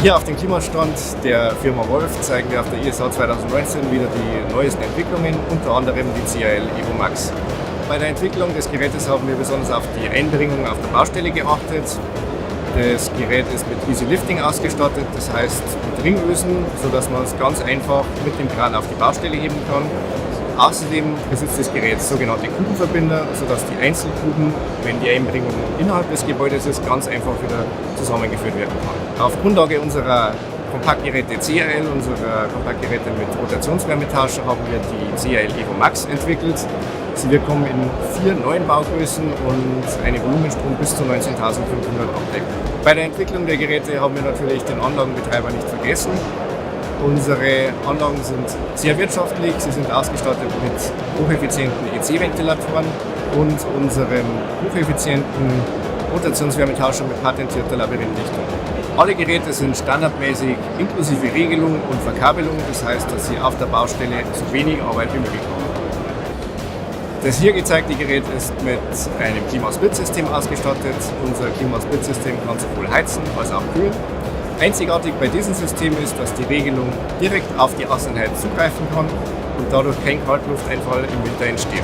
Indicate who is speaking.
Speaker 1: Hier auf dem Klimastand der Firma Wolf zeigen wir auf der ISH 2019 wieder die neuesten Entwicklungen, unter anderem die CAL Evo Max. Bei der Entwicklung des Gerätes haben wir besonders auf die Einbringung auf der Baustelle geachtet. Das Gerät ist mit Easy Lifting ausgestattet, das heißt mit Ringösen, sodass man es ganz einfach mit dem Kran auf die Baustelle heben kann. Außerdem besitzt das Gerät sogenannte Kubenverbinder, sodass die Einzelkuben, wenn die Einbringung innerhalb des Gebäudes ist, ganz einfach wieder zusammengeführt werden kann. Auf Grundlage unserer Kompaktgeräte CAL, unserer Kompaktgeräte mit Rotationswärmetauscher, haben wir die CAL Evo Max entwickelt. Sie kommen in 4 neuen Baugrößen und einen Volumenstrom bis zu 19.500 abdecken. Bei der Entwicklung der Geräte haben wir natürlich den Anlagenbetreiber nicht vergessen. Unsere Anlagen sind sehr wirtschaftlich, sie sind ausgestattet mit hocheffizienten EC-Ventilatoren und unserem hocheffizienten Rotationswärmetauscher mit patentierter Labyrinthdichtung. Alle Geräte sind standardmäßig inklusive Regelung und Verkabelung, das heißt, dass Sie auf der Baustelle so wenig Arbeit wie möglich haben. Das hier gezeigte Gerät ist mit einem Klimasplitsystem ausgestattet. Unser Klimasplitsystem kann sowohl heizen als auch kühlen. Einzigartig bei diesem System ist, dass die Regelung direkt auf die Außenheizung zugreifen kann und dadurch kein Kaltlufteinfall im Winter entsteht.